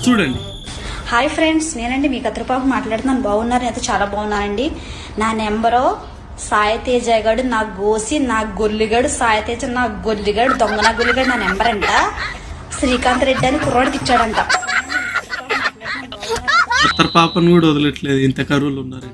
చూడండి. Hi friends, నేనండి మీ కత్తిపాకు మాట్లాడుతున్నాను. బాగున్నారు? నేనైతే చాలా బాగున్నానండి. నా నెంబరు సాయితేజ గడు నా గోసి నా గొల్లిగడు, సాయితేజ నా గొల్లిగడు, దొంగ నా గొల్లిగడు నా నెంబర్ అంట. శ్రీకాంత్ రెడ్డి అని కుర్రాడికి ఇచ్చాడంట. ఉత్తర పాపను కూడా వదలట్లేదు, ఇంత కరువులు ఉన్నారు.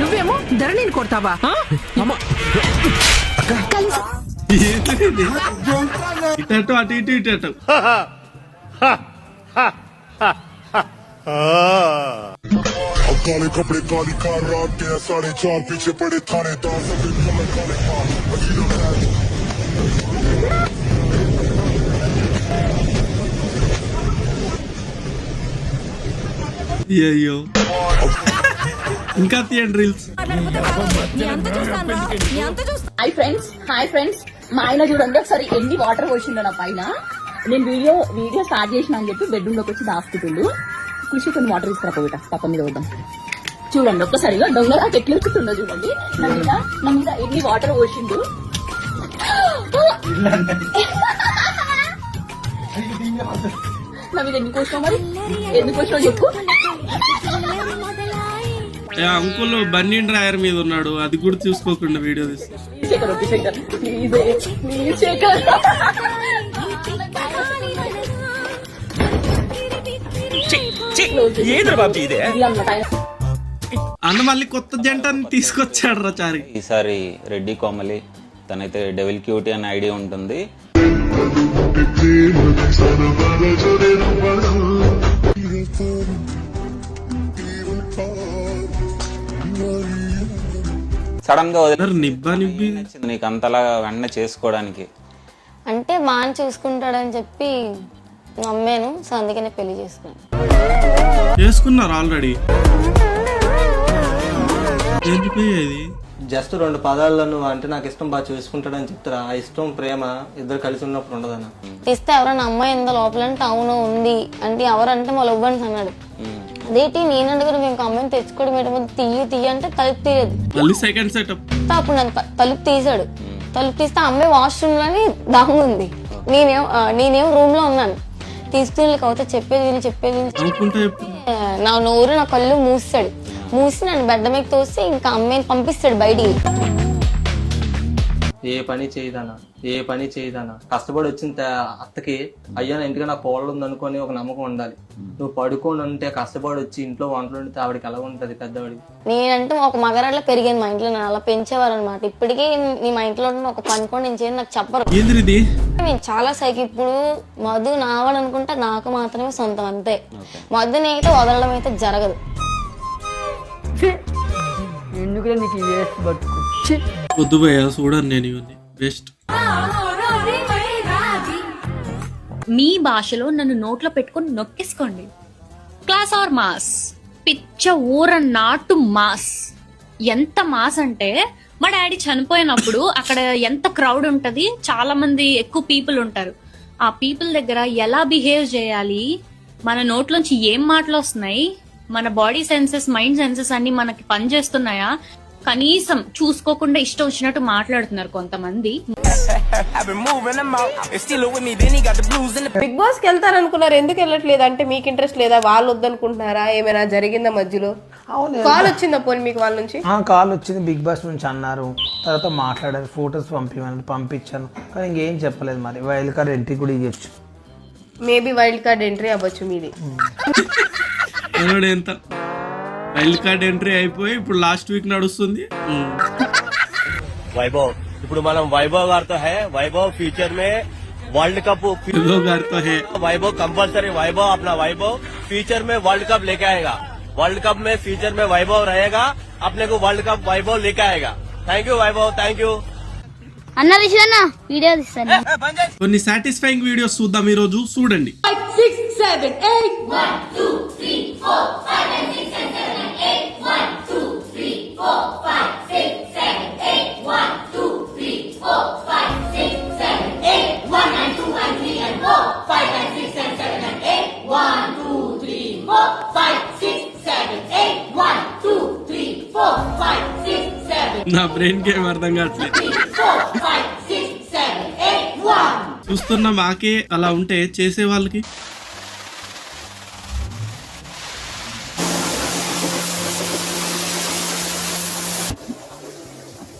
నువ్వేమో ధరణిని కొడతావా? ఇటు అటు ఇటు ఇటు అటు. काले कपड़े काली कार रात के 4:30 पीछे पड़े थानेदार सब काले काले माल అయ్యో ఇంకా తీయండి రీల్స్. హాయ్ ఫ్రెండ్స్, మా ఆయన చూడండి ఒకసారి ఎన్ని వాటర్ పోసిండో నా పైన. నేను వీడియో స్టార్ట్ చేసిన అని చెప్పి బెడ్రూమ్ లోకి వచ్చి దాచుకుంటుండు. కృషి కొన్ని వాటర్ తీసుకురాపోట పక్క మీద వద్దాం. చూడండి ఒక్కసారిగా దొంగలా ఎట్లా ఎక్కుతుండో చూడండి. నా మీద ఎన్ని వాటర్ పోసిండు. నా మీద ఎందుకు వచ్చినావు, మరి ఎందుకు వచ్చినావు చెప్పు. అంకుల్ బన్నీ డ్రాయర్ మీద ఉన్నాడు, అది కూడా చూసుకోకుండా వీడియో తీస్తా. అన్న మళ్ళీ కొత్త జంటని తీసుకొచ్చాడు రా చారి. ఈసారి రెడ్డి కోమలి, తనైతే డెవిల్ క్యూటీ అనే ఐడియా ఉంటుంది. సడన్ గా నీకు అంతలా వెంటనే చేసుకోవడానికి అంటే బాగా చూసుకుంటాడని చెప్పి నమ్మాను. సో అందుకనే పెళ్లి చేసుకున్నారు ఆల్రెడీ. జస్ట్ 2 పదాల్లో నువ్వు అంటే నాకు ఇష్టం బాగా చూసుకుంటాడని చెప్తారా? ఆ ఇష్టం ప్రేమ ఇద్దరు కలిసి ఉన్నప్పుడు ఉండదన్న. తీస్తే ఎవరైనా అమ్మాయి ఉందా లోపల అంటే అవును ఉంది అంటే ఎవరంటే మా లవ్వన్స్ అన్నాడు. అదేంటి నేనంటే కూడా మేము అమ్మాయిని తెచ్చుకోవడం ఏంటో తీయ అంటే తలుపు తీయదు. అప్పుడు నన్ను తలుపు తీసాడు. తలుపు తీస్తే అమ్మాయి వాష్రూమ్ లోని దాగుంది. నేనేం రూమ్ లో ఉన్నాను. తీసుకుని కవిత చెప్పేది నా నోరు నా కళ్ళు మూసి నన్ను బెడ్డ మీద తోసి ఇంకా అమ్మాయిని పంపిస్తాడు బయటికి. ఏ పని చేయదనా కష్టపడి వచ్చిన అత్తకి అయ్యా నా ఇంటికి నాకు కోళ్ళు ఉంది అనుకొని ఒక నమ్మకం ఉండాలి. నువ్వు పడుకొని ఉంటే కష్టపడి వచ్చి ఇంట్లో వంటలు ఉంటే ఆవిడకి ఎలా ఉంటది పెద్దవాడికి. నేనంటే ఒక మగరాల్లో పెరిగాను మా ఇంట్లో, నన్ను అలా పెంచేవారు అనమాట. ఇప్పటికీ మా ఇంట్లో ఒక పని కూడా నేను చేయను, నాకు చెప్పరు. నేను చాలా సైకి. ఇప్పుడు మధు నావాలనుకుంటే నాకు మాత్రమే సొంతం, అంతే. మధుని అయితే వదలడం అయితే జరగదు. ఎందుకులే నీకు వద్దు భయ్యా, చూడండి నేను ఇవన్నీ బెస్ట్. మీ భాషలో నన్ను నోట్లో పెట్టుకొని నొక్కేసుకోండి. క్లాస్ ఆర్ మాస్, పిచ్చ ఊర నాటు మాస్. ఎంత మాస్ అంటే మా డాడీ చనిపోయినప్పుడు అక్కడ ఎంత క్రౌడ్ ఉంటది, చాలా మంది ఎక్కువ పీపుల్ ఉంటారు. ఆ పీపుల్ దగ్గర ఎలా బిహేవ్ చేయాలి, మన నోట్లోంచి ఏం మాటలు వస్తున్నాయి, మన బాడీ సెన్సెస్ మైండ్ సెన్సెస్ అన్ని మనకి పనిచేస్తున్నాయా, కనీసం చూసుకోకుండా ఇష్టం వచ్చినట్టు మాట్లాడుతున్నారు కొంతమంది. బిగ్ బాస్ కి వెళ్తారనుకున్నారు, ఎందుకు వెళ్ళట్లేదు? అంటే మీకు ఇంట్రెస్ట్ లేదా, వాళ్ళు వద్దనుకుంటున్నారా, ఏమైనా జరిగిందా మధ్యలో? కాల్ వచ్చిందా పోనీ మీకు వాళ్ళ నుంచి? కాల్ వచ్చింది, బిగ్ బాస్ నుంచి అన్నారు. తర్వాత మాట్లాడారు, ఫొటోస్ పంపించాను, కానీ ఇంకేం చెప్పలేదు. మరి వైల్డ్ కార్డ్ ఎంట్రీ కూడా ఇవ్వచ్చు. మేబీ వైల్డ్ కార్డ్ ఎంట్రీ అవ్వచ్చు మీది. ఎంత వైల్డ్ కార్డ్ ఎంట్రీ అయిపోయి ఇప్పుడు లాస్ట్ వీక్ నడుస్తుంది. వైభవ్, ఇప్పుడు మనం వైభవ్ గారితో వైభవ్ ఫ్యూచర్ మే वर्ल्ड कप वैभव कंपल्सरी वैभव अपना वैभव फ्यूचर में वर्ल्ड कप लेके आएगा। वर्ल्ड कप में फ्यूचर में वैभव रहेगा, अपने को वर्ल्ड कप वैभव लेके आएगा। Thank you Vaibhav, thank you అన్న. తీసానా వీడియో తీస్తాను. కొన్ని సాటిస్ఫైయింగ్ వీడియోస్ చూద్దాం ఈ రోజు. చూడండి. 6 7 8 1 2 3 4 5 6 7 8 1 2 3 4 5 6 7 8 1 2 3 4 5 6 7 8 1 and 2 and 3 and 4 5 and 6 and 7 and 8 1 2 3 4 5 6 7 నా బ్రెయిన్ కి ఏం అర్థం కావట్లేదు. చూస్తున్న మాకే అలా ఉంటే చేసే వాళ్ళకి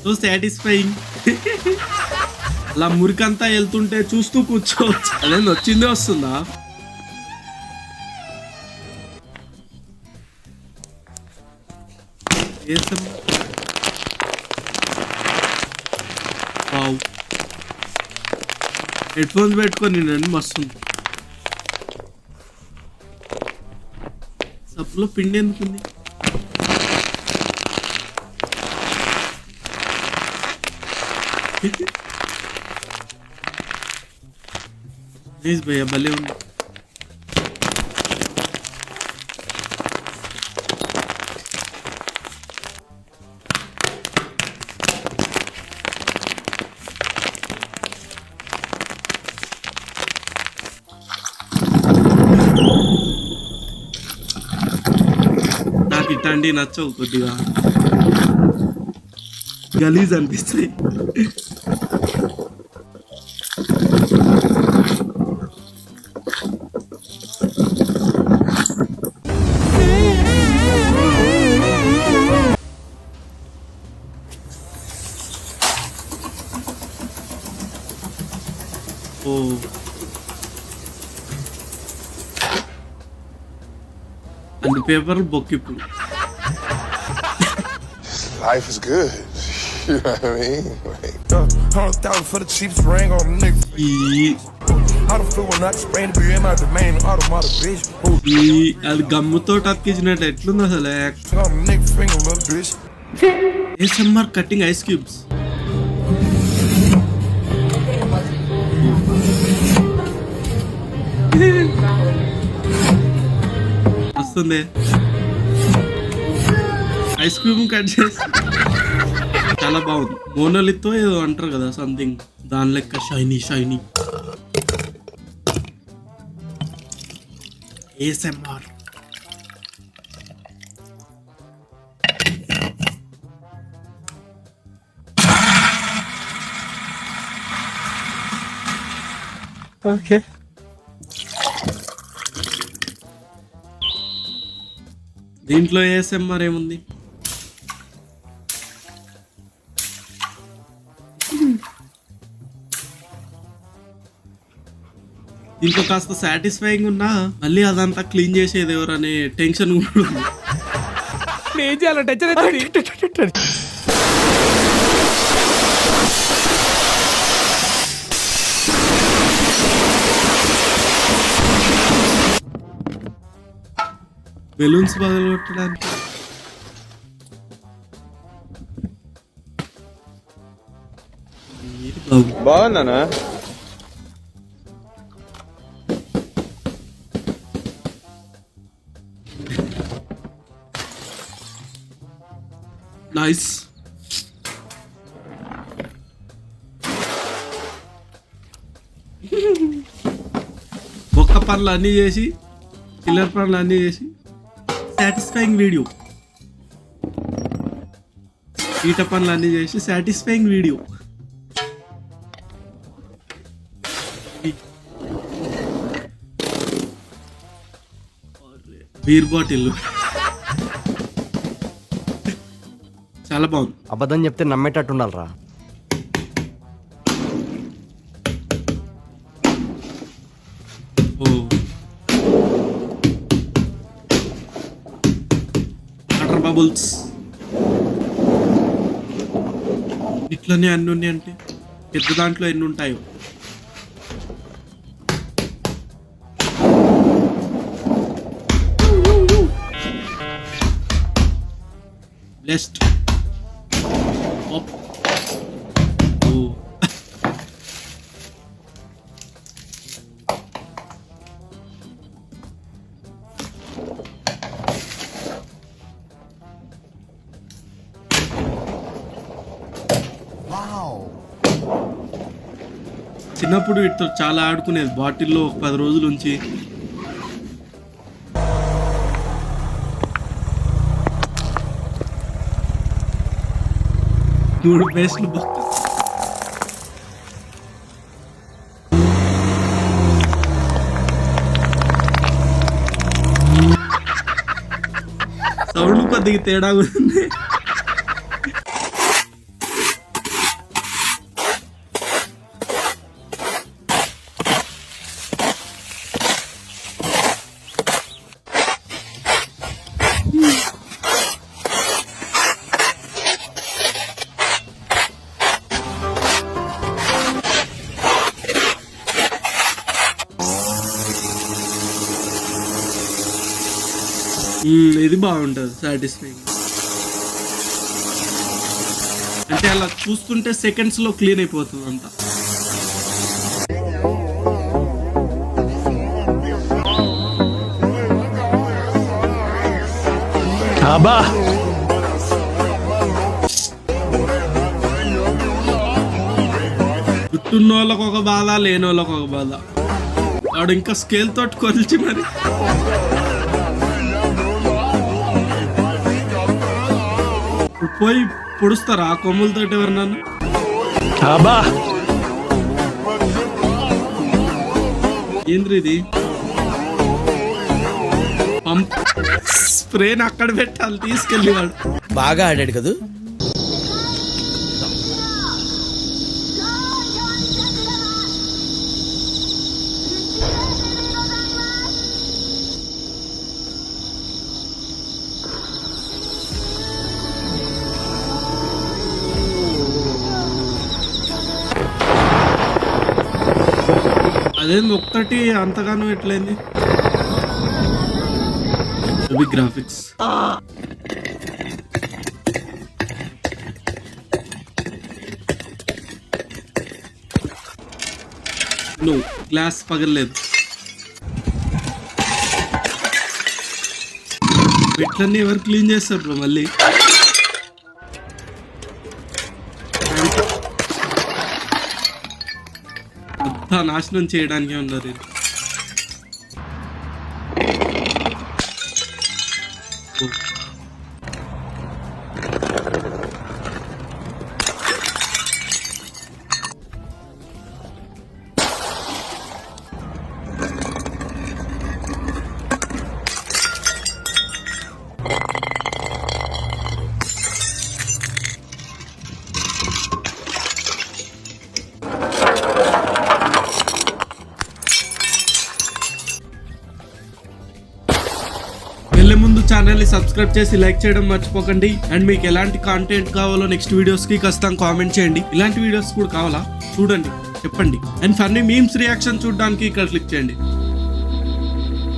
సో సాటిస్ఫైయింగ్. అలా మురికంతా వెళ్తుంటే చూస్తూ కూర్చోవచ్చు. అదేంది వచ్చిందే వస్తుందా? హెడ్ ఫోన్స్ పెట్టుకొని నేను మస్తు సప్పులో పిండి ఎందుకుంది? ప్లీజ్ భయ్యా భలే ఉంది. నాకు ఇట్లాంటి నచ్చవు, కొద్దిగా గలీజ్ అనిపిస్తాయి. ఓ అన్ని పేపర్లు బొక్కిప్పుడు. Life is good. You know what I mean? Like, 100,000 for the cheapest ring on the nigga. How the fuck will not sprain to be in my domain? Automatic bitch. అది గమ్ముతో అతికించినట్టు ఎట్లుంది అసలు? On the nigga finger, little bitch. ASMR cutting ice cubes. వస్తుంది ice cube cut చేసి. చాలా బాగుంది. మోనోలితో ఏదో అంటారు కదా సంథింగ్, దాని లెక్క షైనీ షైనీ. ASMR. ఓకే దీంట్లో ASMR ఏముంది? దీంట్లో కాస్త సాటిస్ఫైయింగ్ ఉన్నా మళ్ళీ అదంతా క్లీన్ చేసేది ఎవరనే టెన్షన్ కూడా ఉంది. ఏం చేయాలి? టెన్షన్. బెలూన్స్ బదులు కొట్టడానికి బాగుందనా? నైస్. ఒక్క పనులు అన్నీ చేసి, కిల్లర్ పనులు అన్నీ చేసి సాటిస్ఫైయింగ్ వీడియో. ఈట పనులు అన్నీ చేసి సాటిస్ఫైయింగ్ వీడియో. బీర్ బాటిల్ చాలా బాగుంది. అబద్ధం చెప్తే నమ్మేటట్టు ఉండాలిరా. ఓ వాటర్ బబుల్స్ ఇట్లనే అన్ని ఉన్నాయి. అంటే పెద్ద దాంట్లో ఎన్ని ఉంటాయో. బ్లెస్డ్. చిన్నప్పుడు వీటితో చాలా ఆడుకునేది. బాటిల్లో ఒక 10 రోజుల నుంచి. 3 పేస్ట్లు సౌండ్ కొద్దిగా తేడా ఉంది. ఇది బాగుంటది, సాటిస్ఫైయింగ్. అంటే అలా చూస్తుంటే సెకండ్స్ లో క్లీన్ అయిపోతుంది అంతా. గుర్తున్న వాళ్ళకి ఒక బాధ, లేని వాళ్ళకి ఒక బాధ. వాడు ఇంకా స్కేల్ తోటి కొలిచి మరి పోయి పొడుస్తారా ఆ కొమ్ములతోటి ఎవరినన్నా? ఏంద్రీ ఇది? స్ప్రేని అక్కడ పెట్టాలి, తీసుకెళ్ళి వాడు. బాగా ఆడాడు కదా. అదేంది ఒక్కటి అంతగానో ఎట్లయింది? అవి గ్రాఫిక్స్. నో, గ్లాస్ పగలలేదు. పెట్లన్నీ ఎవరు క్లీన్ చేస్తారు బ్రో? మళ్ళీ నాశనం చేయడానికే ఉన్నారు ఇది. వెళ్ళే ముందు ఛానల్ ని సబ్స్క్రైబ్ చేసి లైక్ చేయడం మర్చిపోకండి. అండ్ మీకు ఎలాంటి కాంటెంట్ కావాలో నెక్స్ట్ వీడియోస్ కి ఖచ్చితంగా కామెంట్ చేయండి. ఇలాంటి వీడియోస్ కూడా కావాలా చూడండి, చెప్పండి. అండ్ ఫన్నీ మీమ్స్ రియాక్షన్ చూడడానికి ఇక్కడ క్లిక్ చేయండి.